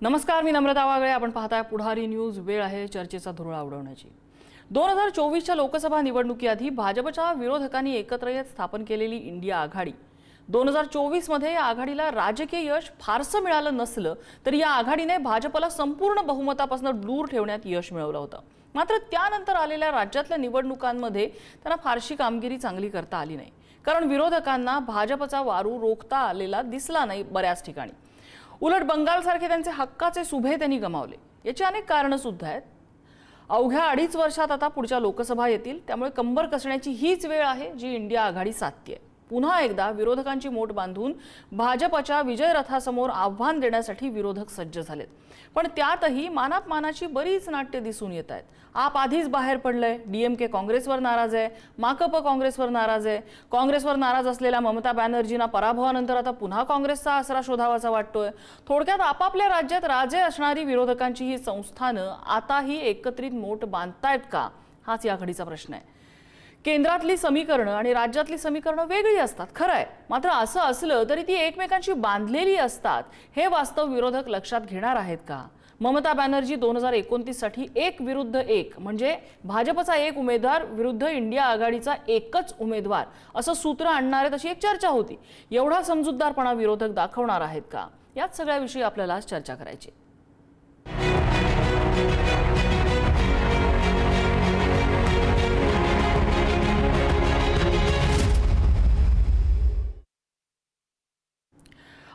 नमस्कार, मी नम्रता वागळे. आपण पाहताय पुढारी न्यूज. वेळ आहे चर्चेचा धुरळा उडवण्याची. 2024च्या लोकसभा निवडणुकीआधी भाजपच्या विरोधकांनी एकत्र येत स्थापन केलेली इंडिया आघाडी 2024 मध्ये या आघाडीला राजकीय यश फारसं मिळालं नसलं तरी या आघाडीने भाजपला संपूर्ण बहुमतापासून दूर ठेवण्यात यश मिळवलं होतं. मात्र त्यानंतर आलेल्या राज्यातल्या निवडणुकांमध्ये त्यांना फारशी कामगिरी चांगली करता आली नाही, कारण विरोधकांना भाजपचा वारू रोखता आलेला दिसला नाही बऱ्याच ठिकाणी. उलट बंगालसारखे त्यांचे हक्काचे सुभे त्यांनी गमावले. याची अनेक कारणं सुद्धा आहेत. अवघ्या 2.5 वर्षात आता पुढच्या लोकसभा येतील, त्यामुळे कंबर कसण्याची हीच वेळ आहे जी इंडिया आघाडी साधतेय. पुन्हा एकदा विरोधकांची मोठ बांधून भाजपच्या विजय रथासमोर आव्हान देण्यासाठी विरोधक सज्ज झालेत. पण त्यातही मानापमानाची बरीच नाट्य दिसून येत आहेत. आप आधीच बाहेर पडलंय, डीएमके काँग्रेसवर नाराज आहे, माकप काँग्रेसवर नाराज आहे. काँग्रेसवर नाराज असलेल्या ममता बॅनर्जींना पराभवानंतर आता पुन्हा काँग्रेसचा आसरा शोधावाचा वाटतोय. थोडक्यात आपापल्या राज्यात राजे असणारी विरोधकांची ही संस्थानं आताही एकत्रित मोठ बांधतायत का, हाच या घडीचा प्रश्न आहे. केंद्रातली समीकरणं आणि राज्यातली समीकरणं वेगळी असतात, खरं आहे. मात्र असं असलं तरी ती एकमेकांशी बांधलेली असतात, हे वास्तव विरोधक लक्षात घेणार आहेत का? ममता बॅनर्जी 2029 साठी 1 विरुद्ध 1 म्हणजे भाजपचा एक उमेदवार विरुद्ध इंडिया आघाडीचा एकच उमेदवार असं सूत्र आणणार आहेत अशी एक चर्चा होती. एवढा समजूतदारपणा विरोधक दाखवणार आहेत का, याच सगळ्याविषयी आपल्याला चर्चा करायची.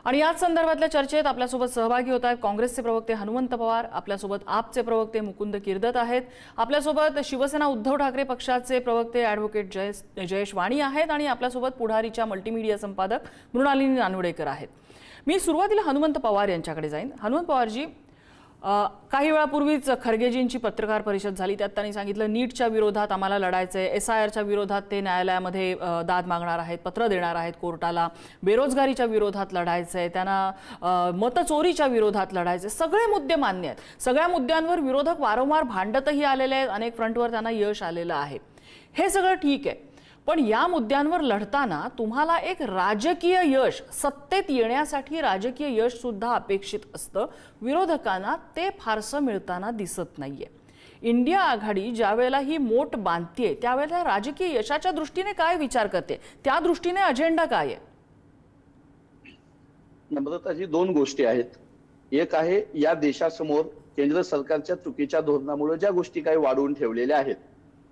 आणि याच संदर्भातल्या चर्चेत आपल्यासोबत सहभागी होत आहेत काँग्रेसचे प्रवक्ते हनुमंत पवार, आपल्यासोबत आपचे प्रवक्ते मुकुंद किर्दत आहेत, आपल्यासोबत शिवसेना उद्धव ठाकरे पक्षाचे प्रवक्ते ॲडव्होकेट जयेश वाणी आहेत आणि आपल्यासोबत पुढारीच्या मल्टीमीडिया संपादक मृणालिनी नानवडेकर आहेत. मी सुरुवातीला हनुमंत पवार यांच्याकडे जाईन. हनुमंत पवारजी, काही वेळापूर्वीच खरगेजींची पत्रकार परिषद झाली. त्यात त्यांनी सांगितलं नीटच्या विरोधात आम्हाला लढायचंय, SIRच्या विरोधात ते न्यायालयामध्ये दाद मागणार आहेत, पत्र देणार आहेत कोर्टाला, बेरोजगारीच्या विरोधात लढायचंय, त्यांना मतचोरीच्या विरोधात लढायचंय. सगळे मुद्दे मान्य आहेत. सगळ्या मुद्द्यांवर विरोधक वारंवार भांडतही आलेले आहेत, अनेक फ्रंटवर त्यांना यश आलेलं आहे. हे सगळं ठीक आहे, पण या मुद्द्यांवर लढताना तुम्हाला एक राजकीय यश, सत्तेत येण्यासाठी राजकीय यश सुद्धा अपेक्षित असतं. विरोधकांना ते फारसं मिळताना दिसत नाहीये. इंडिया आघाडी ज्यावेळेला ही मोठ बांधतेय त्यावेळेला राजकीय यशाच्या दृष्टीने काय विचार करते, त्या दृष्टीने अजेंडा काय आहे? नम्रताजी, 2 गोष्टी आहेत. एक आहे या देशासमोर केंद्र सरकारच्या चुकीच्या धोरणामुळे ज्या गोष्टी काही वाढवून ठेवलेल्या आहेत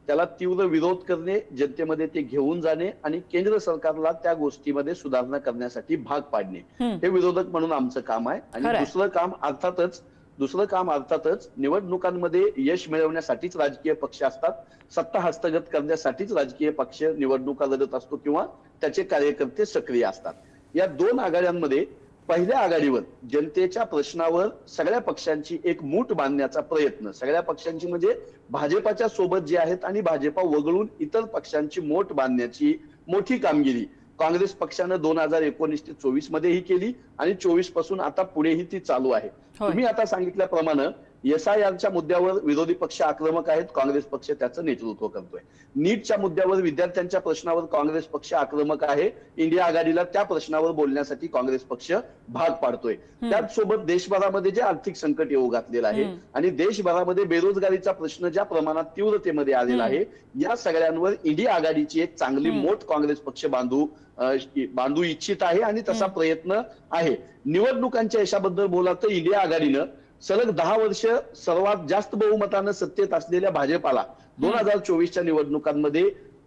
त्याला तीव्र विरोध करणे, जनतेमध्ये ते घेऊन जाणे आणि केंद्र सरकारला त्या गोष्टीमध्ये सुधारणा करण्यासाठी भाग पाडणे, हे विरोधक म्हणून आमचं काम आहे. आणि दुसरं काम अर्थातच निवडणुकांमध्ये यश मिळवण्यासाठीच राजकीय पक्ष असतात, सत्ता हस्तगत करण्यासाठीच राजकीय पक्ष निवडणुका लढत असतो किंवा त्याचे कार्यकर्ते सक्रिय असतात. या 2 आघाड्यांमध्ये पहिल्या आघाडीवर जनतेच्या प्रश्नावर सगळ्या पक्षांची एक मूठ बांधण्याचा प्रयत्न, सगळ्या पक्षांची म्हणजे भाजपाच्या सोबत जे आहेत आणि भाजपा वगळून इतर पक्षांची मोठ बांधण्याची मोठी कामगिरी काँग्रेस पक्षानं 2019 ते 24 मध्येही केली आणि 24 पासून आता पुढेही ती चालू आहे. तुम्ही आता सांगितल्याप्रमाणे SIRच्या मुद्द्यावर विरोधी पक्ष आक्रमक आहेत, काँग्रेस पक्ष त्याचं नेतृत्व करतोय. नीटच्या मुद्द्यावर विद्यार्थ्यांच्या प्रश्नावर काँग्रेस पक्ष आक्रमक आहे, इंडिया आघाडीला त्या प्रश्नावर बोलण्यासाठी काँग्रेस पक्ष भाग पाडतोय. त्याचसोबत देशभरामध्ये जे आर्थिक संकट येऊ घातलेलं आहे आणि देशभरामध्ये बेरोजगारीचा प्रश्न ज्या प्रमाणात तीव्रतेमध्ये आलेला आहे, या सगळ्यांवर इंडिया आघाडीची एक चांगली मोठ काँग्रेस पक्ष बांधू इच्छित आहे आणि तसा प्रयत्न आहे. निवडणुकांच्या यशाबद्दल बोला तर इंडिया आघाडीनं सलग 10 वर्ष सर्वात जास्त बहुमतानं सत्तेत असलेल्या भाजपाला 2024च्या निवडणुकांमध्ये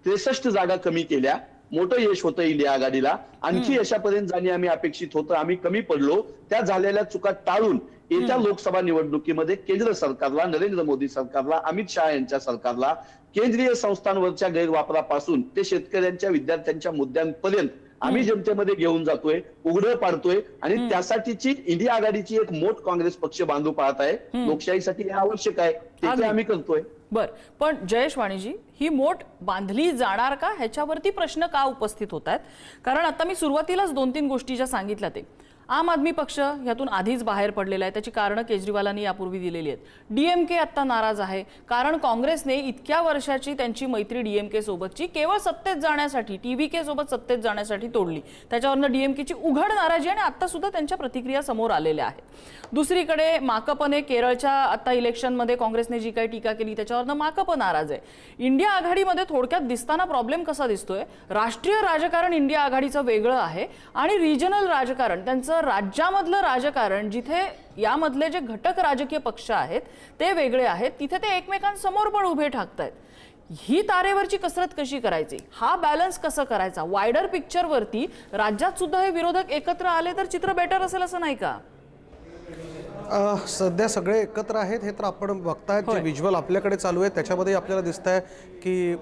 63 जागा कमी केल्या. मोठं यश होतं इंडिया आघाडीला. आणखी यशापर्यंत जाणे आम्ही अपेक्षित होतं, आम्ही कमी पडलो. त्या झालेल्या चुका टाळून येत्या लोकसभा निवडणुकीमध्ये केंद्र सरकारला, नरेंद्र मोदी सरकारला, अमित शहा यांच्या सरकारला केंद्रीय संस्थांवरच्या गैरवापरापासून ते शेतकऱ्यांच्या, विद्यार्थ्यांच्या मुद्द्यांपर्यंत आम्ही जनतेमध्ये घेऊन जातोय, उघडं पाडतोय आणि त्यासाठीची इंडिया आघाडीची एक मोठ काँग्रेस पक्ष बांधू पाहत आहे. लोकशाहीसाठी हे आवश्यक आहे, ते आम्ही करतोय. बर, पण जयेश वाणीजी, ही मोठ बांधली जाणार का, ह्याच्यावरती प्रश्न का उपस्थित होत आहेत? कारण आता मी सुरुवातीलाच 2-3 गोष्टी ज्या सांगितल्या ते आम आदमी पक्ष यातून आधीच बाहेर पडलेला आहे. त्याची कारणं केजरीवालांनी यापूर्वी दिलेली आहेत. डीएमके आता नाराज आहे कारण काँग्रेसने इतक्या वर्षाची त्यांची मैत्री डीएमके सोबतची केवळ सत्तेत जाण्यासाठी, टीव्हीके सोबत सत्तेत जाण्यासाठी तोडली. त्याच्यावरनं डीएमकेची उघड नाराजी आणि आता सुद्धा त्यांच्या प्रतिक्रिया समोर आलेल्या आहेत. दुसरीकडे माकपने केरळच्या आता इलेक्शनमध्ये काँग्रेसने जी काही टीका केली त्याच्यावरनं माकप नाराज आहे. इंडिया आघाडीमध्ये थोडक्यात दिसताना प्रॉब्लेम कसा दिसतोय, राष्ट्रीय राजकारण इंडिया आघाडीचं वेगळं आहे आणि रिजनल राजकारण, त्यांचं राज्यामधलं राजकारण, जिथे यामधले जे घटक राजकीय पक्ष आहेत ते वेगळे आहेत, तिथे ते एकमेकांसमोर पण उभे ठाकतायत. ही तारेवरची कसरत कशी करायची, हा बॅलन्स कसं करायचा, वायडर पिक्चरवरती राज्यात सुद्धा हे विरोधक एकत्र आले तर चित्र बेटर असेल असं नाही का? सध्या सगळे एकत्र आहेत हे तर आपण बघतायत. जे व्हिज्युअल आपल्याकडे चालू आहे त्याच्यामध्ये आपल्याला दिसत आहे की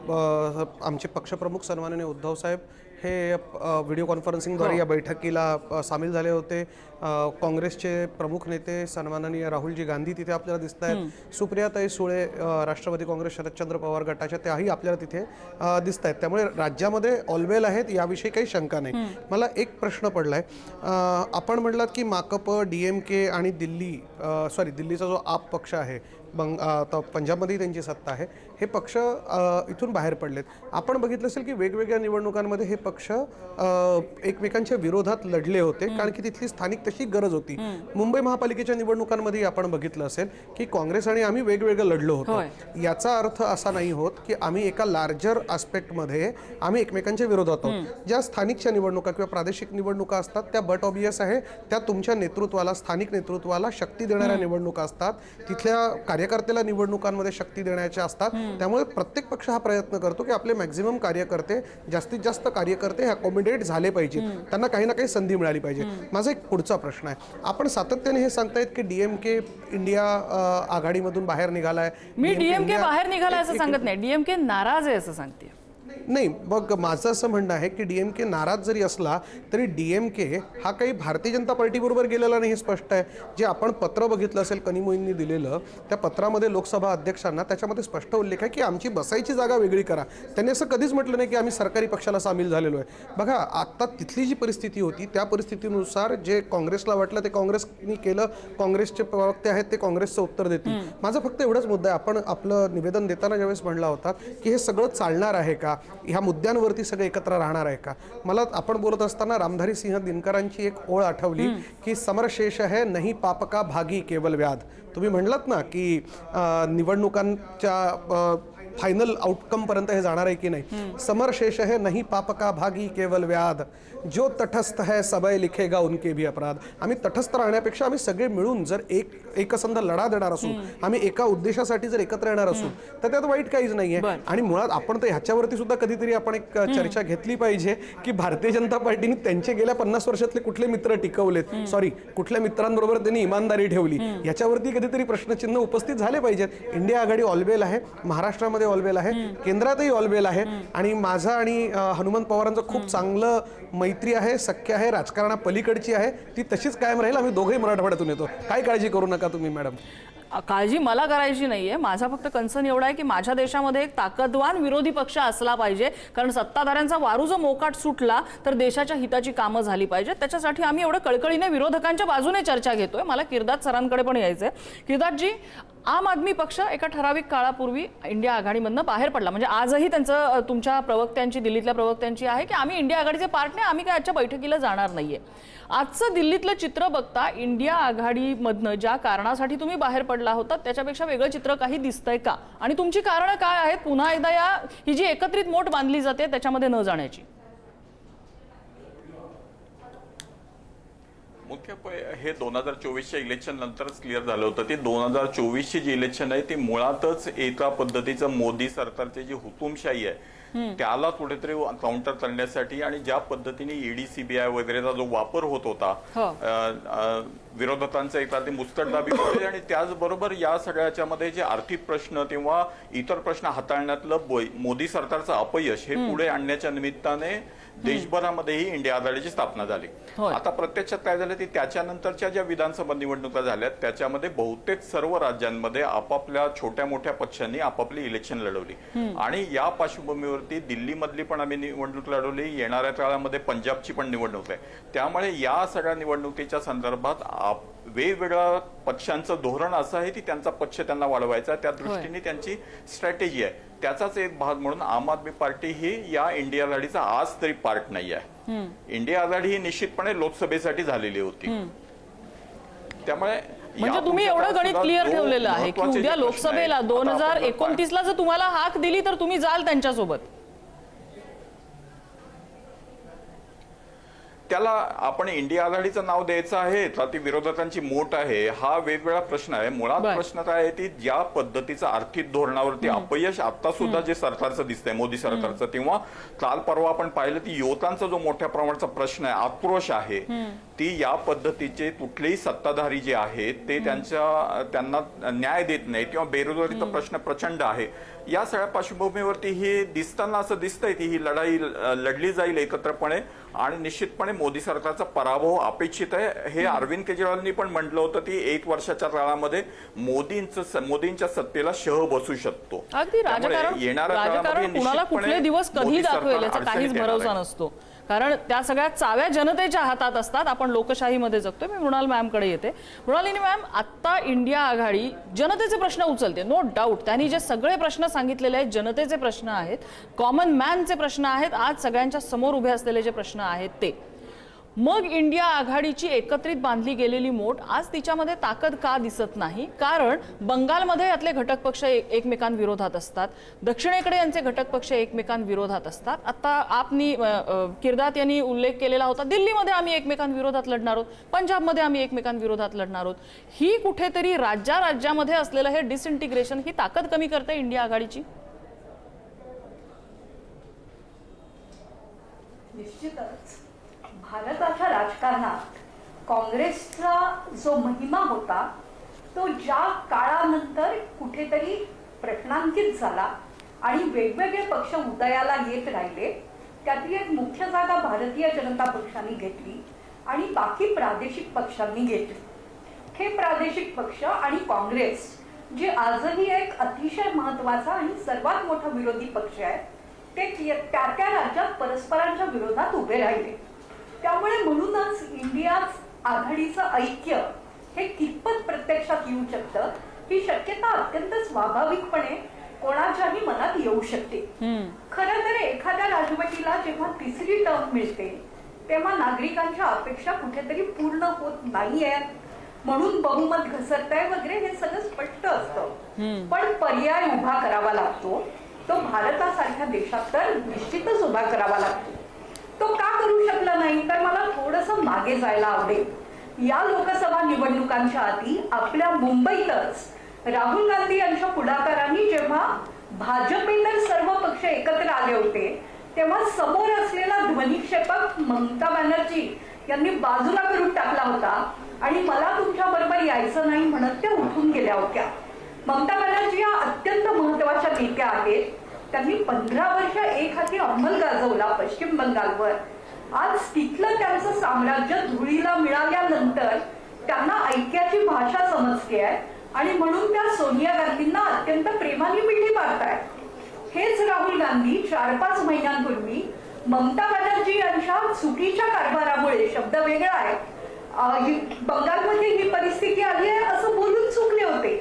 आमचे पक्षप्रमुख सन्माननीय उद्धव साहेब हे व्हिडिओ कॉन्फरन्सिंगद्वारे या बैठकीला सामील झाले होते. काँग्रेसचे प्रमुख नेते सन्माननीय राहुलजी गांधी तिथे आपल्याला दिसत आहेत. सुप्रियाताई सुळे राष्ट्रवादी काँग्रेस शरदचंद्र पवार गटाच्या त्याही आपल्याला तिथे दिसत आहेत. त्यामुळे राज्यामध्ये ऑलवेल आहेत याविषयी काही शंका नाही. मला एक प्रश्न पडलाय, आपण म्हटलात की माकप, डीएमके आणि दिल्लीचा जो आप पक्ष आहे, पंजाबमध्ये त्यांची सत्ता आहे, हे पक्ष इथून बाहेर पडलेत. आपण बघितलं असेल की वेगवेगळ्या निवडणुकांमध्ये हे पक्ष एकमेकांच्या विरोधात लढले होते कारण की तिथली स्थानिक तशी गरज होती. मुंबई महापालिकेच्या निवडणुकांमध्ये आपण बघितलं असेल की काँग्रेस आणि आम्ही वेगवेगळं लढलो होतो. याचा अर्थ असा नाही होत की आम्ही एका लार्जर आस्पेक्टमध्ये आम्ही एकमेकांच्या विरोधात आहोत. ज्या स्थानिकच्या निवडणुका किंवा प्रादेशिक निवडणुका असतात त्या बट ऑबियस आहे, त्या तुमच्या नेतृत्वाला, स्थानिक नेतृत्वाला शक्ती देणाऱ्या निवडणुका असतात, तिथल्या कार्यकर्त्याला निवडणुकांमध्ये शक्ती देण्याच्या असतात. त्यामुळे प्रत्येक पक्ष हा प्रयत्न करतो की आपले मॅक्झिमम कार्यकर्ते, जास्तीत जास्त कार्यकर्ते अकोमोडेट झाले पाहिजे, त्यांना काही ना काही संधी मिळाली पाहिजे. माझा एक पुढचा प्रश्न आहे, आपण सातत्याने हे सांगतायत की डीएमके इंडिया आघाडीमधून बाहेर निघालाय. मी डीएमके बाहेर निघालाय असं सांगत नाही, डीएमके नाराज आहे असं सांगते. नाही, मग माझं असं म्हणणं आहे की डीएमके नाराज जरी असला तरी डीएमके हा काही भारतीय जनता पार्टीबरोबर गेलेला नाही हे स्पष्ट आहे. जे आपण पत्र बघितलं असेल कनिमोईंनी दिलेलं, त्या पत्रामध्ये लोकसभा अध्यक्षांना त्याच्यामध्ये स्पष्ट उल्लेख आहे की आमची बसायची जागा वेगळी करा. त्यांनी असं कधीच म्हटलं नाही की आम्ही सरकारी पक्षाला सामील झालेलो आहे. बघा, आता तिथली जी परिस्थिती होती त्या परिस्थितीनुसार जे काँग्रेसला वाटलं ते काँग्रेसनी केलं. काँग्रेसचे प्रवक्ते आहेत ते काँग्रेसचं उत्तर देतील. माझा फक्त एवढाच मुद्दा आहे, आपण आपलं निवेदन देताना ज्यावेळेस म्हणला होता की हे सगळं चालणार आहे का, ह्या मुद्द्यांवरती सगळे एकत्र राहणार आहे का. मला आपण बोलत असताना रामधारी सिंह दिनकरांची एक ओळ आठवली की समर शेष है नहीं पाप का भागी केवल व्याध. तुम्ही म्हणलात ना की निवडणुकांच्या फायनल आउटकम पर्यंत हे जाणार आहे की नाही. समर शेष है नहीं पाप का भागी केवल व्याध, जो तटस्थ है सबय लिखेगा उनके भी अपराध. आम्ही तटस्थ राहण्यापेक्षा आम्ही सगळे मिळून जर एकसंध लढा देणार असू, आम्ही एका उद्देशासाठी जर एकत्र येणार असू तर त्यात वाईट काहीच नाहीये. आणि मुळात आपण तर ह्याच्यावरती सुद्धा कधीतरी आपण एक चर्चा घेतली पाहिजे की भारतीय जनता पार्टीने त्यांचे गेल्या 50 वर्षातले कुठले मित्र टिकवलेत, कुठल्या मित्रांबरोबर त्यांनी इमानदारी ठेवली, याच्यावरती कधीतरी प्रश्नचिन्ह उपस्थित झाले पाहिजेत. इंडिया आघाडी ऑलवेल आहे, महाराष्ट्रामध्ये ऑलवेल आहे, केंद्रातही ऑलवेल आहे. आणि माझा आणि हनुमंत पवारांचं खूप चांगलं मैत्री आहे, सख्य आहे, राजकारणा पलीकडची आहे, ती तशीच कायम राहील. आम्ही दोघेही मराठवाड्यातून येतो, काय काळजी करू नका तुम्ही मॅडम. काळजी मला करायची नाहीये. माझा फक्त कन्सर्न एवढा आहे की माझ्या देशामध्ये एक ताकदवान विरोधी पक्ष असला पाहिजे, कारण सत्ताधाऱ्यांचा वारू जो मोकाट सुटला तर देशाच्या हिताची कामं झाली पाहिजेत. त्याच्यासाठी आम्ही एवढं कळकळीने विरोधकांच्या बाजूने चर्चा घेतोय. मला किरदार सरांकडे पण यायचंय. किरदारजी, आम आदमी पक्ष एका ठराविक काळापूर्वी इंडिया आघाडीमधनं बाहेर पडला, म्हणजे आजही त्यांचं, तुमच्या प्रवक्त्यांची, दिल्लीतल्या प्रवक्त्यांची आहे की आम्ही इंडिया आघाडीचे पार्ट नाही, आम्ही काय आजच्या बैठकीला जाणार नाहीये. आजचं दिल्लीतलं चित्र बघता इंडिया आघाडीमधनं ज्या कारणासाठी तुम्ही बाहेर पडला होता त्याच्यापेक्षा वेगळं चित्र काही दिसतंय का, आणि तुमची कारणं काय आहेत पुन्हा एकदा ही जी एकत्रित मोठ बांधली जाते त्याच्यामध्ये न जाण्याची? मुख्य हे 2024च्या इलेक्शन नंतरच क्लिअर झालं होतं. ते 2024ची जी इलेक्शन आहे ती मुळातच एका पद्धतीचं मोदी सरकारची जी हुकुमशाही आहे त्याला कुठेतरी काउंटर करण्यासाठी, आणि ज्या पद्धतीने ईडी, सीबीआय वगैरेचा जो वापर होत होता विरोधकांचं एखादी मुस्तडदाबी होते आणि त्याचबरोबर या सगळ्याच्यामध्ये जे आर्थिक प्रश्न किंवा इतर प्रश्न हाताळण्यातलं मोदी सरकारचं अपयश हे पुढे आणण्याच्या निमित्ताने देशभरामध्येही इंडिया आघाडीची स्थापना झाली. आता प्रत्यक्षात काय झालं की त्याच्यानंतरच्या ज्या विधानसभा निवडणुका झाल्या त्याच्यामध्ये बहुतेक सर्व राज्यांमध्ये आपापल्या छोट्या मोठ्या पक्षांनी आपापली इलेक्शन लढवली आणि या पार्श्वभूमीवरती दिल्लीमधली पण आम्ही निवडणूक लढवली, येणाऱ्या काळामध्ये पंजाबची पण निवडणूक आहे. त्यामुळे या सगळ्या निवडणुकीच्या संदर्भात वेगवेगळ्या पक्षांचं धोरण असं आहे की त्यांचा पक्ष त्यांना वाढवायचा, त्या दृष्टीने त्यांची स्ट्रॅटेजी आहे. त्याचाच एक भाग म्हणून आम आदमी पार्टी ही या इंडिया आघाडीचा आज तरी पार्ट नाही आहे. इंडिया आघाडी ही निश्चितपणे लोकसभेसाठी झालेली होती. त्यामुळे म्हणजे तुम्ही एवढं गणित क्लिअर ठेवलेलं आहे की उद्या लोकसभेला 2029 ला जर तुम्हाला हाक दिली तर तुम्ही जाल त्यांच्यासोबत. त्याला आपण इंडिया आघाडीचं नाव द्यायचं आहे का ती विरोधकांची मोठ आहे हा वेगवेगळा प्रश्न आहे. मुळात प्रश्न काय आहे की ज्या पद्धतीचं आर्थिक धोरणावरती अपयश आता सुद्धा जे सरकारचं दिसतंय मोदी सरकारचं, तेव्हा काल परवा आपण पाहिलं की युवकांचा जो मोठ्या प्रमाणाचा प्रश्न आहे, आक्रोश आहे, ती या पद्धतीचे कुठलेही सत्ताधारी जे आहेत ते त्यांना न्याय देत नाही किंवा बेरोजगारीचा प्रश्न प्रचंड आहे. या सगळ्या पार्श्वभूमीवरती हे दिसताना असं दिसतंय की ही लढाई लढली जाईल एकत्रपणे आणि निश्चितपणे मोदी सरकारचा पराभव अपेक्षित आहे. हे अरविंद केजरीवालांनी पण म्हटलं होतं की 1 वर्षाच्या काळामध्ये मोदींच्या सत्तेला शह बसू शकतो. अगदी राजकारण कुणाला कुठले दिवस कधी दाखवेल याचा काहीच भरोसा नसतो, कारण त्या सगळ्या चाव्या जनतेच्या हातात असतात. आपण लोकशाहीमध्ये जगतोय. मी मृणाल मॅमकडे येते. मृणालिनी मॅम, आता इंडिया आघाडी जनतेचे प्रश्न उचलते, नो डाऊट. त्यांनी जे सगळे प्रश्न सांगितलेले आहेत जनतेचे प्रश्न आहेत, कॉमन मॅनचे प्रश्न आहेत, आज सगळ्यांच्या समोर उभे असलेले जे प्रश्न आहेत ते. मग इंडिया आघाडीची एकत्रित बांधली गेलेली मोठ आज तिच्यामध्ये ताकद का दिसत नाही? कारण बंगालमध्ये यातले घटक पक्ष एकमेकांविरोधात असतात, दक्षिणेकडे यांचे घटक पक्ष एकमेकांविरोधात असतात. आता आपनी किरदात यांनी उल्लेख केलेला होता, दिल्लीमध्ये आम्ही एकमेकांविरोधात लढणार आहोत, पंजाबमध्ये आम्ही एकमेकांविरोधात लढणार आहोत. ही कुठेतरी राज्यामध्ये असलेलं हे डिसइंटिग्रेशन ही ताकद कमी करते इंडिया आघाडीची? निश्चितच भारताच्या राजकारणात काँग्रेसचा जो महिमा होता तो ज्या काळानंतर कुठेतरी प्रश्नांकित झाला आणि वेगवेगळे पक्ष उदयाला येत राहिले, त्यातली एक मुख्य जागा भारतीय जनता पक्षाने घेतली आणि बाकी प्रादेशिक पक्षांनी घेतली. हे प्रादेशिक पक्ष आणि काँग्रेस जे आजही एक अतिशय महत्वाचा आणि सर्वात मोठा विरोधी पक्ष आहे, ते त्या राज्यात परस्परांच्या विरोधात उभे राहिले. त्यामुळे म्हणूनच इंडिया आघाडीचं ऐक्य हे कितपत प्रत्यक्षात येऊ शकतं ही शक्यता अत्यंत स्वाभाविकपणे कोणाच्याही मनात येऊ शकते. खरं तर एखाद्या राजवटीला जेव्हा तिसरी टर्म मिळते तेव्हा नागरिकांच्या अपेक्षा कुठेतरी पूर्ण होत नाहीये, म्हणून बहुमत घसरतंय वगैरे हे सगळं स्पष्ट असतं. पण पर्याय उभा करावा लागतो. तो भारतासारख्या देशात तर निश्चितच उभा करावा लागतो. तो का करू शकला नाही तर मला थोडंसं मागे जायला आवडेल. या लोकसभा निवडणुकांच्या आधी आपल्या मुंबईतच राहुल गांधी यांच्या पुढाकारांनी जेव्हा भाजपेतर सर्व पक्ष एकत्र आले होते तेव्हा समोर असलेला ध्वनिक्षेपक ममता बॅनर्जी यांनी बाजूला करून टाकला होता आणि मला तुमच्या बरोबर यायचं नाही म्हणत त्या उठून गेल्या होत्या. ममता बॅनर्जी या अत्यंत महत्वाच्या नेत्या आहेत. त्यांनी 15 वर्ष एक हाती अंमल गाजवला पश्चिम बंगालवर. आज तिथलं त्यांचं साम्राज्य धुळीला मिळाल्यानंतर त्यांना ऐक्याची भाषा समजते आहे आणि म्हणून त्या सोनिया गांधींना अत्यंत प्रेमाने मिठी मारतायत. हेच राहुल गांधी 4-5 महिन्यांपूर्वी ममता बॅनर्जी यांच्या चुकीच्या कारभारामुळे, शब्द वेगळा आहे, बंगालमध्ये ही परिस्थिती आली आहे असं बोलून चुकले होते.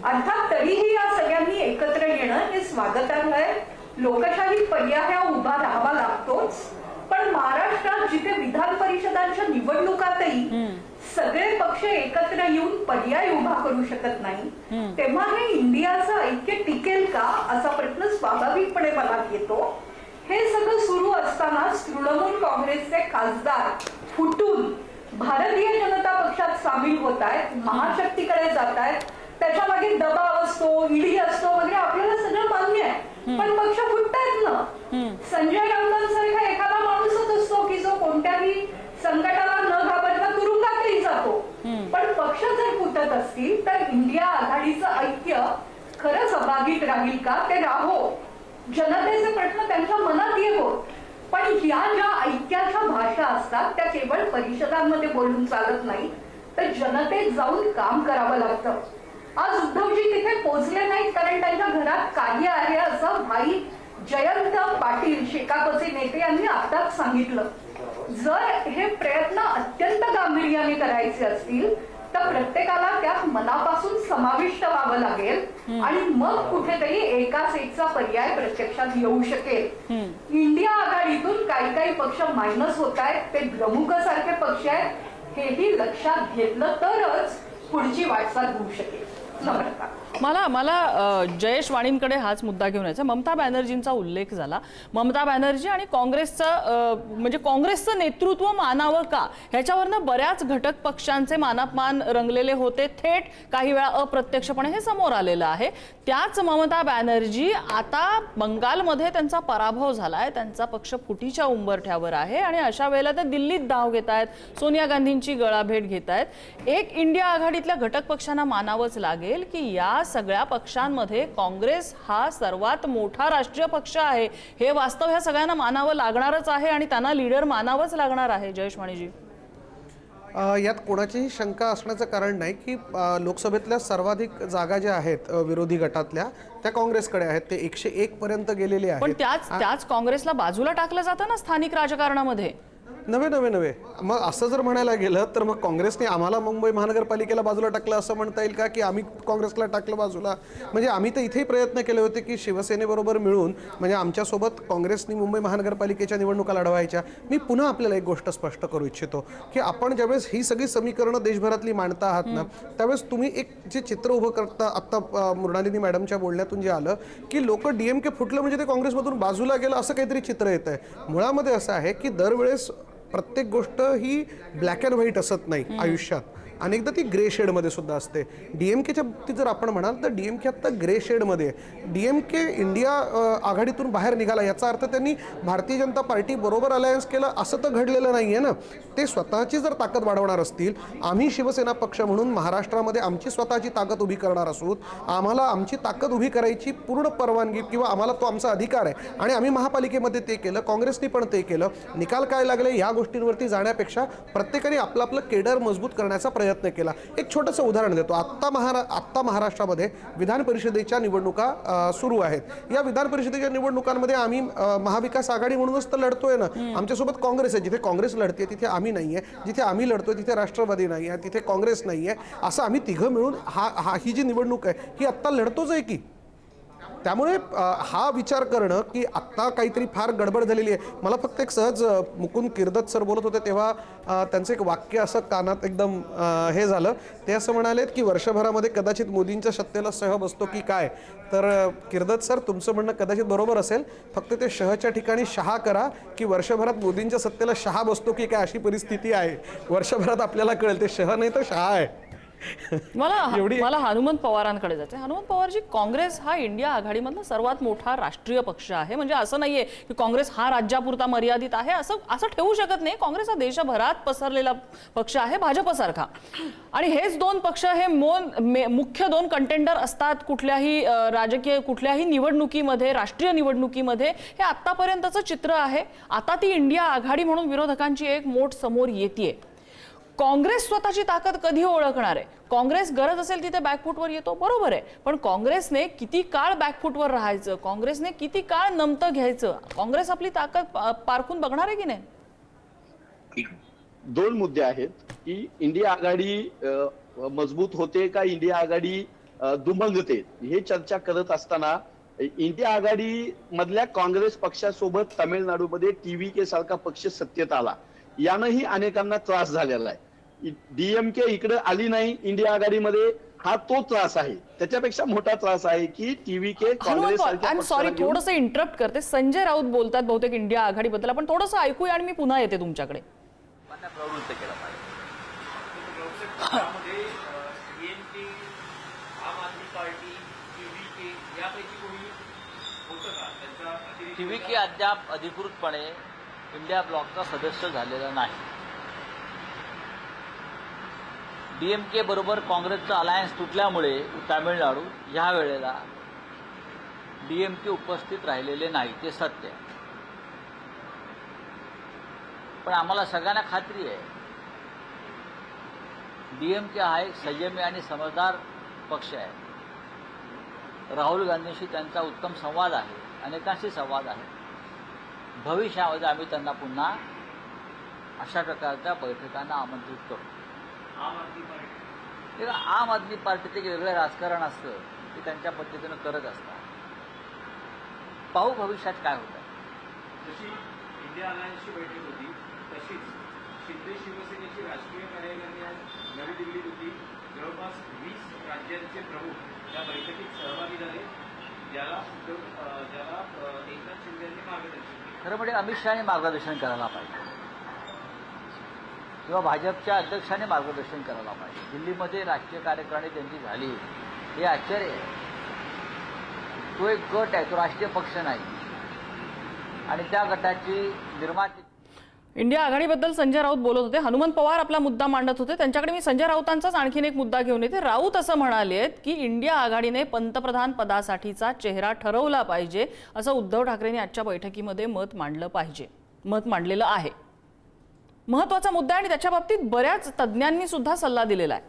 अर्थात तरीही या सगळ्यांनी एकत्र येणं हे स्वागतार्ह आहे. लोकशाही पर्याय उभा राहावा लागतोच. पण महाराष्ट्रात जिथे विधान परिषदांच्या निवडणुकातही सगळे पक्ष एकत्र येऊन पर्याय उभा करू शकत नाही, तेव्हा हे इंडियाचं ऐक्य टिकेल का असा प्रश्न स्वाभाविकपणे मनात येतो. हे सगळं सुरू असताना तृणमूल काँग्रेसचे खासदार फुटून भारतीय जनता पक्षात सामील होत आहेत, महाशक्तीकडे जात आहेत. त्याच्या मागे दबाव असतो, ईडी असतो वगैरे आपल्याला सगळं मान्य आहे. पण पक्ष फुटतायत ना. संजय राऊतांसारखा एखादा माणूसच असतो की जो कोणत्याही संकटाला न घाबरता तुरुंगातही जातो. पण पक्ष जर फुटत असतील तर इंडिया आघाडीचं ऐक्य खरंच अबाधित राहील का? ते राहो, जनतेचे प्रश्न त्यांच्या मनात येवो, पण या ज्या ऐक्याच्या भाषा असतात त्या केवळ परिषदांमध्ये बोलून चालत नाही, तर जनतेत जाऊन काम करावं लागतं. आज उद्धवजी तिथे पोहोचले नाहीत कारण त्यांच्या घरात कार्य आहे असं भाई जयंत पाटील शेकापचे नेते यांनी आताच सांगितलं. जर हे प्रयत्न अत्यंत गांभीर्याने करायचे असतील तर प्रत्येकाला त्यात मनापासून समाविष्ट व्हावं लागेल आणि मग कुठेतरी एका सेटचा पर्याय प्रत्यक्षात येऊ शकेल. इंडिया आघाडीतून काही पक्ष मायनस होत आहेत, ते द्रमुकसारखे पक्ष आहेत, हेही लक्षात घेतलं तरच पुढची वाटचाल होऊ शकेल. मला जयेश वाणींकडे हाच मुद्दा घेऊन यायचा. ममता बॅनर्जींचा उल्लेख झाला. ममता बॅनर्जी आणि काँग्रेसचं म्हणजे काँग्रेसचं नेतृत्व मानावं का, ह्याच्यावरनं बऱ्याच घटक पक्षांचे मानापमान रंगलेले होते. थेट काही वेळा अप्रत्यक्षपणे हे समोर आलेलं आहे. त्याच ममता बॅनर्जी आता बंगालमध्ये त्यांचा पराभव झालाय, त्यांचा पक्ष फुटीच्या उंबरठ्यावर आहे आणि अशा वेळेला ते दिल्लीत धाव घेत आहेत, सोनिया गांधींची गळाभेट घेत आहेत. एक इंडिया आघाडीतल्या घटक पक्षांना मानावंच लागेल की या सगळ्या पक्षांमध्ये काँग्रेस हा सर्वात मोठा राष्ट्रीय पक्ष आहे. हे वास्तव ह्या सगळ्यांना मानावं लागणारच आहे आणि त्यांना लीडर मानावंच लागणार आहे. जयेश वाणीजी, यात कोणाचीही शंका असण्याचं कारण नाही की लोकसभेतल्या सर्वाधिक जागा ज्या आहेत विरोधी गटातल्या त्या काँग्रेसकडे आहेत. ते 101 पर्यंत गेलेले आहेत. पण त्याच काँग्रेसला बाजूला टाकलं जातं ना स्थानिक राजकारणामध्ये. नव्हे मग असं जर म्हणायला गेलं तर मग काँग्रेसने आम्हाला मुंबई महानगरपालिकेला बाजूला टाकलं असं म्हणता येईल का, की आम्ही काँग्रेसला टाकलं बाजूला? म्हणजे आम्ही तर इथेही प्रयत्न केले होते की शिवसेनेबरोबर मिळून म्हणजे आमच्यासोबत काँग्रेसनी मुंबई महानगरपालिकेच्या निवडणुका लढवायच्या. मी पुन्हा आपल्याला एक गोष्ट स्पष्ट करू इच्छितो की आपण ज्यावेळेस ही सगळी समीकरणं देशभरातली मांडता आहात ना, त्यावेळेस तुम्ही एक जे चित्र उभं करता, आत्ता मृणालिनी मॅडमच्या बोलण्यातून जे आलं की लोक DMK फुटलं म्हणजे ते काँग्रेसमधून बाजूला गेलं असं काहीतरी चित्र येत आहे. मुळामध्ये असं आहे की दरवेळेस प्रत्येक गोष्ट ही ब्लॅक अँड व्हाईट असत नाही आयुष्यात. अनेकदा ती ग्रे शेडमध्ये सुद्धा असते. DMKच्या बाबतीत जर आपण म्हणाल तर DMK आत्ता ग्रे शेडमध्ये. DMK इंडिया आघाडीतून बाहेर निघाला याचा अर्थ त्यांनी भारतीय जनता पार्टी बरोबर अलायन्स केलं असं तर घडलेलं नाही आहे ना. ते स्वतःची जर ताकद वाढवणार असतील, आम्ही शिवसेना पक्ष म्हणून महाराष्ट्रामध्ये आमची स्वतःची ताकद उभी करणार असू, आम्हाला आमची ताकद उभी करायची पूर्ण परवानगी किंवा आम्हाला तो आमचा अधिकार आहे आणि आम्ही महापालिकेमध्ये ते केलं, काँग्रेसने पण ते केलं. निकाल काय लागले या गोष्टींवरती जाण्यापेक्षा प्रत्येकाने आपलं आपलं केडर मजबूत करण्याचा प्रयत्न केला. एक छोटंसं उदाहरण देतो. आत्ता महाराष्ट्रामध्ये विधान परिषदेच्या निवडणुका सुरू आहेत. या विधान परिषदेच्या निवडणुकांमध्ये आम्ही महाविकास आघाडी म्हणूनच तर लढतोय ना. आमच्यासोबत काँग्रेस आहे. जिथे काँग्रेस लढते तिथे आम्ही नाही आहे, जिथे आम्ही लढतोय तिथे राष्ट्रवादी नाही आहे, तिथे काँग्रेस नाही आहे. असं आम्ही तिघं मिळून ही जी निवडणूक आहे ही आत्ता लढतोच आहे की. त्यामुळे हा विचार करणं की आत्ता काहीतरी फार गडबड झालेली आहे. मला फक्त एक सहज मुकुंद किर्दत सर बोलत होते तेव्हा त्यांचं एक वाक्य असं कानात एकदम हे झालं. ते असं म्हणालेत की वर्षभरामध्ये कदाचित मोदींच्या सत्तेला शह बसतो की काय. तर किर्दत सर तुमचं म्हणणं कदाचित बरोबर असेल, फक्त ते शहच्या ठिकाणी शहा करा की वर्षभरात मोदींच्या सत्तेला शहा बसतो की काय अशी परिस्थिती आहे. वर्षभरात आपल्याला कळेल ते शह नाही तर शहा आहे. मला हनुमंत पवारांकडे जायचं. हनुमंत पवारजी, काँग्रेस हा इंडिया आघाडीमधला सर्वात मोठा राष्ट्रीय पक्ष आहे. म्हणजे असं नाहीये की काँग्रेस हा राज्यापुरता मर्यादित आहे असं ठेवू शकत नाही. काँग्रेस हा देशभरात पसरलेला पक्ष आहे भाजपसारखा. आणि हेच दोन पक्ष हे मुख्य दोन कंटेंडर असतात कुठल्याही निवडणुकीमध्ये, राष्ट्रीय निवडणुकीमध्ये. हे आतापर्यंतचं चित्र आहे. आता ती इंडिया आघाडी म्हणून विरोधकांची एक मोठ समोर येते. काँग्रेस स्वतःची ताकद कधी ओळखणार आहे? काँग्रेस गरज असेल तिथे बॅकफुटवर येतो, बरोबर आहे. पण काँग्रेसने किती काळ बॅकफुटवर राहायचं, काँग्रेसने किती काळ नमतं घ्यायचं, काँग्रेस आपली ताकद पारखून बघणार आहे की नाही? दोन मुद्दे आहेत की इंडिया आघाडी मजबूत होते का इंडिया आघाडी दुमंगते, हे चर्चा करत असताना इंडिया आघाडी मधल्या काँग्रेस पक्षासोबत तामिळनाडूमध्ये TVK सारखा पक्ष सत्तेत आला, यानंही अनेकांना त्रास झालेला आहे. DMK इकडे आली नाही इंडिया आघाडीमध्ये, हा तो त्रास आहे. त्याच्यापेक्षा मोठा त्रास आहे की TVK काँग्रेस. सॉरी, थोडंसं इंटरप्ट करते. संजय राऊत बोलतात बहुतेक इंडिया आघाडीबद्दल. आपण थोडंसं ऐकूया आणि मी पुन्हा येते तुमच्याकडे. प्रवृत्त केला TVK अद्याप अधिकृतपणे इंडिया ब्लॉकचा सदस्य झालेला नाही. DMK बरोबर काँग्रेसचं अलायन्स तुटल्यामुळे तामिळनाडू ह्या वेळेला DMK उपस्थित राहिलेले नाही, ते सत्य आहे. पण आम्हाला सगळ्यांना खात्री आहे DMK हा एक संयमी आणि समजदार पक्ष आहे. राहुल गांधींशी त्यांचा उत्तम संवाद आहे, अनेकांशी संवाद आहे. भविष्यामध्ये आम्ही त्यांना पुन्हा अशा प्रकारच्या बैठकांना आमंत्रित करू. तेव्हा आम आदमी पार्टीचं एक वेगळं राजकारण असतं, ते त्यांच्या पद्धतीनं करत असतात. पाहू भविष्यात काय होतं. जशी इंडिया अलायन्सची बैठक होती तशीच शिंदे शिवसेनेची राष्ट्रीय कार्यालयाने आज नवी दिल्लीत होती. जवळपास 20 राज्यांचे प्रमुख या बैठकीत सहभागी झाले, ज्याला एकनाथ शिंदे यांनी मार्गदर्शन केलं. खरं म्हणजे अमित शहाने मार्गदर्शन करायला पाहिजे किंवा भाजपच्या अध्यक्षाने मार्गदर्शन करायला पाहिजे. दिल्लीमध्ये राष्ट्रीय कार्यकारिणी त्यांची झाली हे आश्चर्य आहे. तो एक गट आहे, तो राष्ट्रीय पक्ष नाही, आणि त्या गटाची निर्माती. इंडिया आघाडीबद्दल संजय राऊत बोलत होते. हनुमंत पवार आपला मुद्दा मांडत होते. त्यांच्याकडे मी संजय राऊतांचाच आणखीन एक मुद्दा घेऊन येते. राऊत असं म्हणालेत की इंडिया आघाडीने पंतप्रधान पदासाठीचा चेहरा ठरवला पाहिजे, असं उद्धव ठाकरेंनी आजच्या बैठकीमध्ये मत मांडलेलं आहे. महत्वाचा मुद्दा आहे आणि त्याच्या बाबतीत बऱ्याच तज्ज्ञांनी सुद्धा सल्ला दिलेला आहे.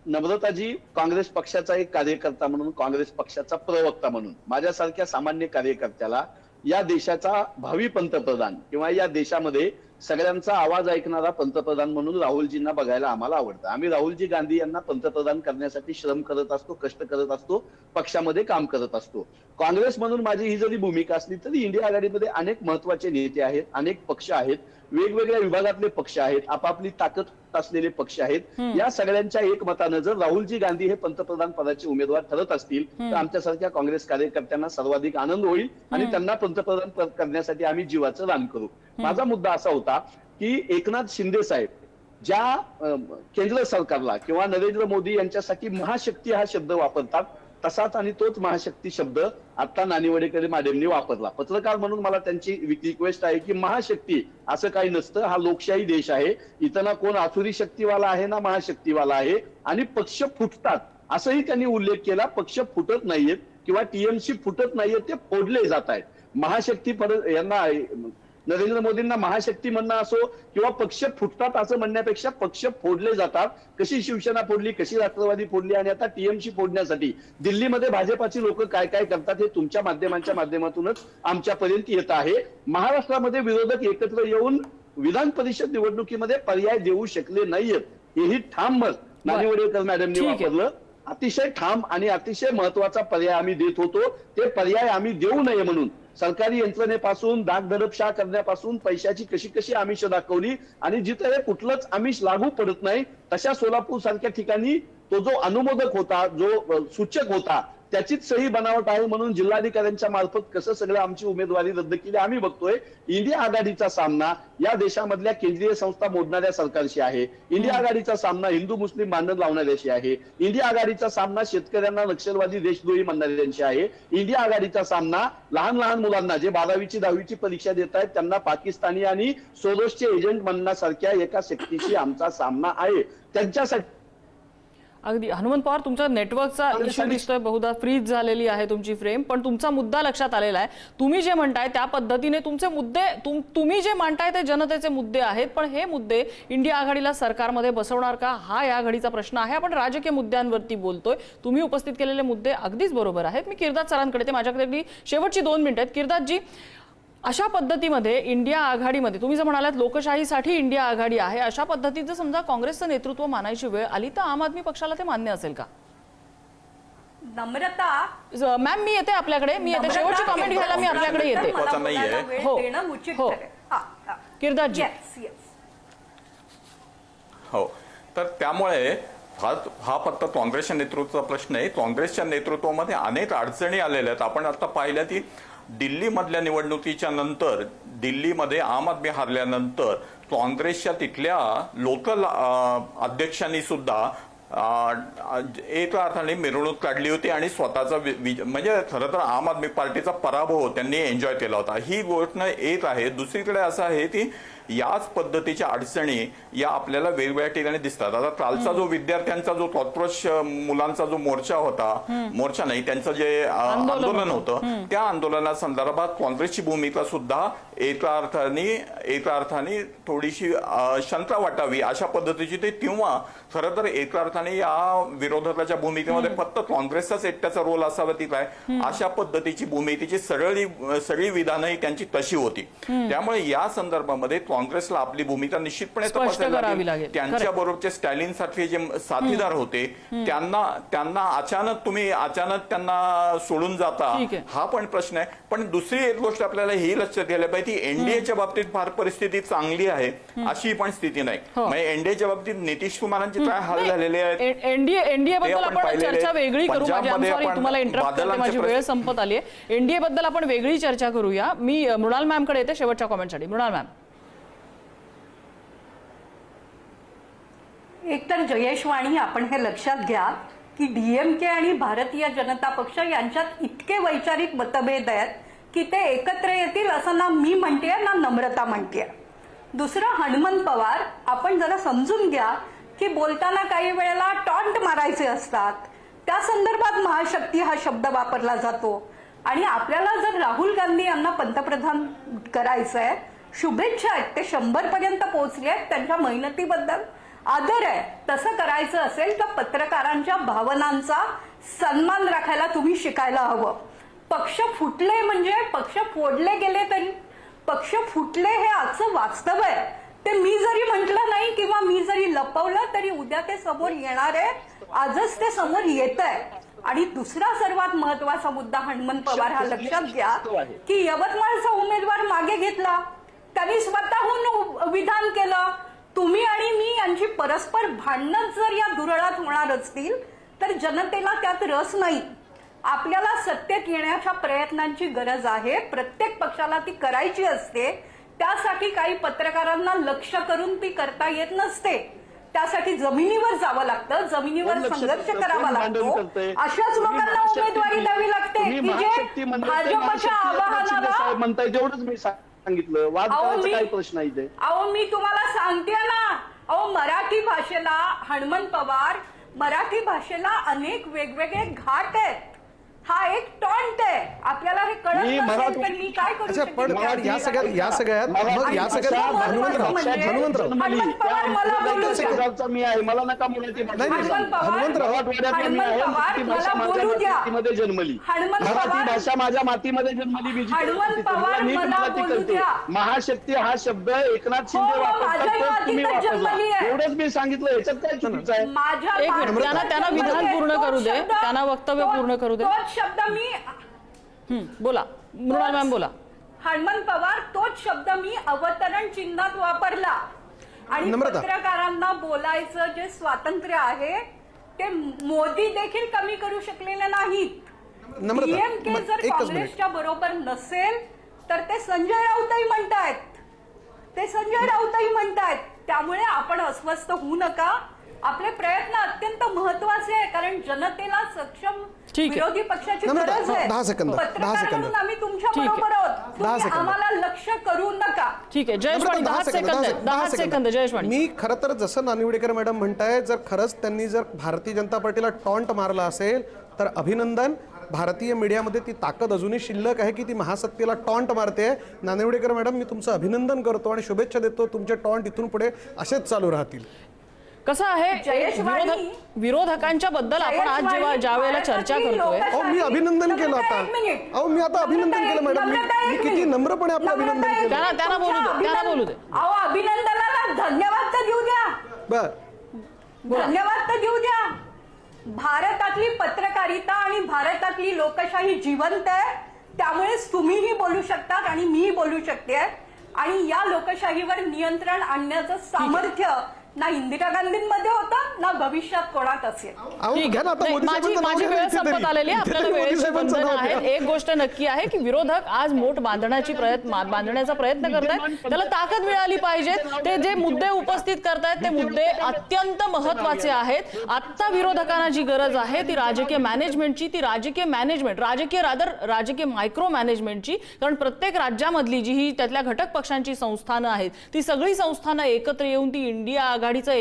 नम्रताजी, काँग्रेस पक्षाचा एक कार्यकर्ता म्हणून, काँग्रेस पक्षाचा प्रवक्ता म्हणून माझ्यासारख्या सामान्य कार्यकर्त्याला या देशाचा भावी पंतप्रधान किंवा या देशामध्ये सगळ्यांचा आवाज ऐकणारा पंतप्रधान म्हणून राहुलजींना बघायला आम्हाला आवडतं. आम्ही राहुलजी गांधी यांना पंतप्रधान करण्यासाठी श्रम करत असतो, कष्ट करत असतो, पक्षामध्ये काम करत असतो. काँग्रेस म्हणून माझी ही जरी भूमिका असली तरी इंडिया आघाडीमध्ये अनेक महत्वाचे नेते आहेत, अनेक पक्ष आहेत, वेगवेगळ्या विभागातले पक्ष आहेत, आपापली ताकद असलेले पक्ष आहेत. या सगळ्यांच्या एकमतानं जर राहुलजी गांधी हे पंतप्रधान पदाचे उमेदवार ठरत असतील तर आमच्यासारख्या काँग्रेस कार्यकर्त्यांना सर्वाधिक आनंद होईल आणि त्यांना पंतप्रधान करण्यासाठी आम्ही जीवाचं दान करू. माझा मुद्दा असा होता की एकनाथ शिंदे साहेब ज्या केंद्र सरकारला किंवा नरेंद्र मोदी यांच्यासाठी महाशक्ती हा शब्द वापरतात, तसाच आणि तोच महाशक्ती शब्द आता नानिवडेकर मॅडमनी वापरला. पत्रकार म्हणून मला त्यांची रिक्वेस्ट आहे की महाशक्ती असं काही नसतं. हा लोकशाही देश आहे. इथं ना कोण आसुरी शक्तीवाला आहे ना महाशक्तीवाला आहे. आणि पक्ष फुटतात असंही त्यांनी उल्लेख केला. पक्ष फुटत नाहीयेत किंवा टीएमसी फुटत नाहीयेत, ते फोडले जात आहेत. महाशक्ती यांना नरेंद्र मोदींना महाशक्ती म्हणणं असो किंवा पक्ष फुटतात असं म्हणण्यापेक्षा पक्ष फोडले जातात. कशी शिवसेना फोडली, कशी राष्ट्रवादी फोडली आणि आता टीएमसी फोडण्यासाठी दिल्लीमध्ये भाजपाची लोक काय काय करतात हे तुमच्या माध्यमातूनच आमच्यापर्यंत येत आहे. महाराष्ट्रामध्ये विरोधक एकत्र येऊन विधान परिषद निवडणुकीमध्ये पर्याय देऊ शकले नाहीयेत, हेही ठाम मत नानिवडेकर मॅडमनी वापरलं. अतिशय ठाम आणि अतिशय महत्वाचा पर्याय आम्ही देत होतो. ते पर्याय आम्ही देऊ नये म्हणून सरकारी यंत्रणेपासून दागदडपशाह करण्यापासून पैशाची कशी कशी आमिष दाखवली आणि जिथे हे कुठलंच आमिष लागू पडत नाही तशा सोलापूर सारख्या ठिकाणी तो जो अनुमोदक होता, जो सूचक होता, त्याचीच सही बनावट आहे म्हणून जिल्हाधिकाऱ्यांच्या मार्फत कसं सगळं आमची उमेदवारी रद्द केली आम्ही बघतोय. इंडिया आघाडीचा सामना या देशामधल्या केंद्रीय संस्था मोडणाऱ्या सरकारशी आहे. इंडिया आघाडीचा सामना हिंदू मुस्लिम भांडण लावणाऱ्याशी आहे. इंडिया आघाडीचा सामना शेतकऱ्यांना नक्षलवादी देशद्रोही म्हणणाऱ्यांशी आहे. इंडिया आघाडीचा सामना लहान लहान मुलांना जे 12वी 10वी परीक्षा देत आहेत त्यांना पाकिस्तानी आणि सोरोसचे एजंट म्हणण्यासारख्या एका शक्तीशी आमचा सामना आहे. त्यांच्यासाठी अगदी हनुमंत पवार, तुमच्या नेटवर्कचा इश्यू दिसतोय, बहुधा फ्रीज झालेली आहे तुमची फ्रेम, पण तुमचा मुद्दा लक्षात आलेला आहे. तुम्ही जे म्हणताय त्या पद्धतीने तुमचे मुद्दे, तुम्ही जे मांडताय ते जनतेचे मुद्दे आहेत, पण हे मुद्दे इंडिया आघाडीला सरकारमध्ये बसवणार का हा या घडीचा प्रश्न आहे. आपण राजकीय मुद्द्यांवरती बोलतोय. तुम्ही उपस्थित केलेले मुद्दे अगदीच बरोबर आहेत. मी किर्दात सरांकडे, ते माझ्याकडे शेवटची 2 मिनिटं आहेत. किर्दातजी, अशा पद्धतीमध्ये इंडिया आघाडीमध्ये तुम्ही जर म्हणालात लोकशाहीसाठी इंडिया आघाडी आहे, अशा पद्धतीत जर समजा काँग्रेसचं नेतृत्व मानायची वेळ आली तर आम आदमी पक्षाला ते मान्य असेल का? नम्रता मॅम, मी येते आपल्याकडे, मी येते शेवटची कमेंट घ्यायला, मी आपल्याकडे येते. हो, हो. किर्दातजी. हो, तर त्यामुळे हा फक्त काँग्रेसच्या नेतृत्वाचा प्रश्न आहे. काँग्रेसच्या नेतृत्वामध्ये अनेक अडचणी आलेल्या आहेत. आपण आता पाहिल्या की दिल्लीमधल्या निवडणुकीच्या नंतर, दिल्लीमध्ये आम आदमी हारल्यानंतर काँग्रेसच्या तिथल्या लोकल अध्यक्षांनी सुद्धा एका अर्थाने मिरवणूक काढली होती आणि स्वतःचा म्हणजे खरं तर आम आदमी पार्टीचा पराभव त्यांनी एन्जॉय केला होता. ही गोष्ट एक आहे. दुसरीकडे असं आहे की याच पद्धतीच्या अडचणी या आपल्याला वेगवेगळ्या ठिकाणी दिसतात. आता कालचा जो विद्यार्थ्यांचा जो तत्परोश मुलांचा जो मोर्चा होता, मोर्चा नाही त्यांचं जे आंदोलन होतं, त्या आंदोलनासंदर्भात काँग्रेसची भूमिका सुद्धा एका अर्थाने थोडीशी शंका वाटावी अशा पद्धतीची ते, किंवा खरं तर एका अर्थाने या विरोधकाच्या भूमिकेमध्ये फक्त काँग्रेसचाच एकट्याचा रोल असावा ती काय, अशा पद्धतीची भूमिकेची सगळी विधानही त्यांची तशी होती. त्यामुळे या संदर्भामध्ये काँग्रेसला आपली भूमिका निश्चितपणे तपासावी लागेल. त्यांच्या बरोबरचे स्टॅलिन सारखे जे साथीदार होते त्यांना अचानक त्यांना सोडून जाता, हा पण प्रश्न आहे. पण दुसरी एक गोष्ट आपल्याला ही लक्षात घ्यायला पाहिजे, एनडीएच्या बाबतीत फार परिस्थिती चांगली आहे अशी पण स्थिती नाही. म्हणजे एनडीएच्या बाबतीत नितीश कुमारांचे काय हाल झालेले आहेत, एनडीए बद्दल आपण चर्चा वेगळी करू. तुम्हाला इंटरप्ट करते, माझी वेळ संपत आली आहे. एनडीए बद्दल आपण वेगळी चर्चा करूया. मी मृणाल मॅम कडे येते शेवटच्या कॉमेंटसाठी. मृणाल मॅम. एकतर जयेशवाणी, आपण हे लक्षात घ्या की डीएमके आणि भारतीय जनता पक्ष यांच्यात इतके वैचारिक मतभेद आहेत की ते एकत्र येतील असं ना मी म्हणतेय ना नम्रता म्हणतेय. दुसरं, हनुमंत पवार, आपण जरा समजून घ्या की बोलताना काही वेळेला टॉन्ट मारायचे असतात, त्या संदर्भात महाशक्ती हा शब्द वापरला जातो. आणि आपल्याला जर राहुल गांधी यांना पंतप्रधान करायचं आहे, शुभेच्छा आहेत, ते 100 पर्यंत पोहोचले आहेत, त्यांच्या मेहनतीबद्दल आदर आहे. तसं करायचं असेल तर पत्रकारांच्या भावनांचा सन्मान राखायला तुम्ही शिकायला हवं. पक्ष फुटले म्हणजे पक्ष फोडले गेले तरी पक्ष फुटले हे आजचं वास्तव आहे. ते मी जरी म्हटलं नाही किंवा मी जरी लपवलं तरी उद्या ते समोर येणार आहे. आजच ते समोर येत आहे. आणि दुसरा सर्वात महत्वाचा मुद्दा, हनुमंत पवार, हा लक्षात घ्या की यवतमाळचा उमेदवार मागे घेतला, त्यांनी स्वतःहून विधान केलं. तुम्ही आणि मी यांची परस्पर भांडणं जर या दुरळात होणार असतील तर जनतेला त्यात रस नाही. आपल्याला सत्तेत येण्याच्या प्रयत्नांची गरज आहे. प्रत्येक पक्षाला ती करायची असते. त्यासाठी काही पत्रकारांना लक्ष करून ती करता येत नसते. त्यासाठी जमिनीवर जावं लागतं, जमिनीवर संघर्ष करावा लागतो. अशाच लोकांना उमेदवारी द्यावी लागते की जे भाजपच्या आवाहनाला म्हणताय. तेवढंच मी सांगितलं, वाद करायचा काही प्रश्न आहे. अहो मी तुम्हाला सांगते ना, अहो मराठी भाषेला, हनुमंत पवार, मराठी भाषेला अनेक वेगवेगळे घाट आहेत. हा एक टॉन्ट आहे. आपल्याला हे कळत नसेल तर मी काय करू शकते. पण या सगळ्यात हनुमंतराव मी आहे, मला नका मुलाची मातीमध्ये जन्मली, मराठी भाषा माझ्या मातीमध्ये जन्मली. महाशक्ती हा शब्द एकनाथ शिंदे वापरतात, तुम्ही वापरला. एवढंच मी सांगितलं, याच्यात काय चुकीचं आहे? त्यांना विधान पूर्ण करू दे, त्यांना वक्तव्य पूर्ण करू दे. शब्द मी बोला मृणाल मॅम, बोला. हनुमंत पवार, तोच शब्द मी अवतरण चिन्हात वापरला. आणि पत्रकारांना बोलायचं जे स्वातंत्र्य आहे ते मोदी देखील कमी करू शकलेले नाहीत. डीएमके जर काँग्रेसच्या बरोबर नसेल तर ते संजय राऊतही म्हणतायत. त्यामुळे आपण अस्वस्थ होऊ नका. आपले प्रयत्न अत्यंत महत्वाचे आहे, कारण जनतेला सक्षम विरोधी पक्षाची गरज आहे. 10 सेकंद आम्ही तुमच्या बरोबर आहोत. तुम्ही आम्हाला लक्ष करू नका. ठीक आहे जयेशवाणी, 10 सेकंद. जयेशवाणी, मी खरं तर जसं नानिवडेकर मॅडम म्हणताय, जर खरंच त्यांनी जर भारतीय जनता पार्टीला टॉन्ट मारला असेल तर अभिनंदन. भारतीय मीडियामध्ये ती ताकद अजूनही शिल्लक आहे की ती महासत्तेला टॉन्ट मारते. नानिवडेकर मॅडम, मी तुमचं अभिनंदन करतो आणि शुभेच्छा देतो. तुमचे टॉन्ट इथून पुढे असेच चालू राहतील. कसं आहे, विरोधकांच्या बद्दल आपण आज ज्या वेळेला चर्चा करतोय, मी अभिनंदन केलं आता. मी आता अभिनंदन केलं मॅडम. मी किती नम्रपणे आपलं अभिनंदन केलं. त्यांना बोलू दे. अभिनंदनाला धन्यवाद तर देऊ द्या. धन्यवाद तर देऊ द्या. भारतातली पत्रकारिता आणि भारतातली लोकशाही जिवंत आहे. त्यामुळेच तुम्हीही बोलू शकतात आणि मीही बोलू शकते. आणि या लोकशाहीवर नियंत्रण आणण्याचं सामर्थ्य ना इंदिरा गांधींमध्ये होता ना भविष्यात कोणात असेल. अहो, घ्या ना आता नाही, मोदी माझी साहेबांचं नाव वेळ घ्या संपत इथेतरी. आलेली आहे. आपल्याला इथेतरी मोदी वेळेची साहेबांचं बंधनं नाव घ्या. आहेत. एक गोष्ट नक्की आहे की विरोधक आज मोठ बांधण्याचा प्रयत्न करतायत. त्याला ताकद मिळाली पाहिजे. ते जे मुद्दे उपस्थित करतायत ते मुद्दे अत्यंत महत्वाचे आहेत. आता विरोधकांना जी गरज आहे ती राजकीय मॅनेजमेंटची, ती राजकीय मॅनेजमेंट, राजकीय मायक्रो मॅनेजमेंटची. कारण प्रत्येक राज्यामधली जी ही त्यातल्या घटक पक्षांची संस्थानं आहेत ती सगळी संस्थानं एकत्र येऊन ती इंडिया आघाडीचं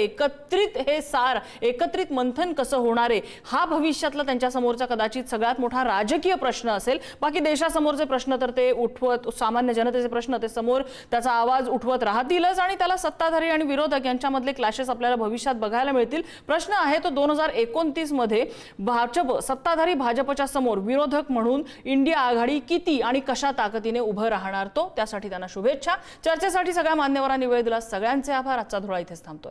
एकत्रित मंथन कसं होणार आहे हा भविष्यातला त्यांच्या समोरचा कदाचित सगळ्यात मोठा राजकीय प्रश्न असेल. बाकी देशासमोरचे प्रश्न तर ते उठवत, सामान्य जनतेचे प्रश्न ते समोर त्याचा आवाज उठवत राहतीलच आणि त्याला सत्ताधारी आणि विरोधक यांच्यामधले क्लॅशेस आपल्याला भविष्यात बघायला मिळतील. प्रश्न आहे तो 2029 मध्ये सत्ताधारी भाजपच्या समोर विरोधक म्हणून इंडिया आघाडी किती आणि कशा ताकदीने उभं राहणार तो. त्यासाठी त्यांना शुभेच्छा. चर्चेसाठी सगळ्या मान्यवरांनी वेळ दिला. सगळ्यांचे आभार. आजचा धुळा इथेच थांबतोय.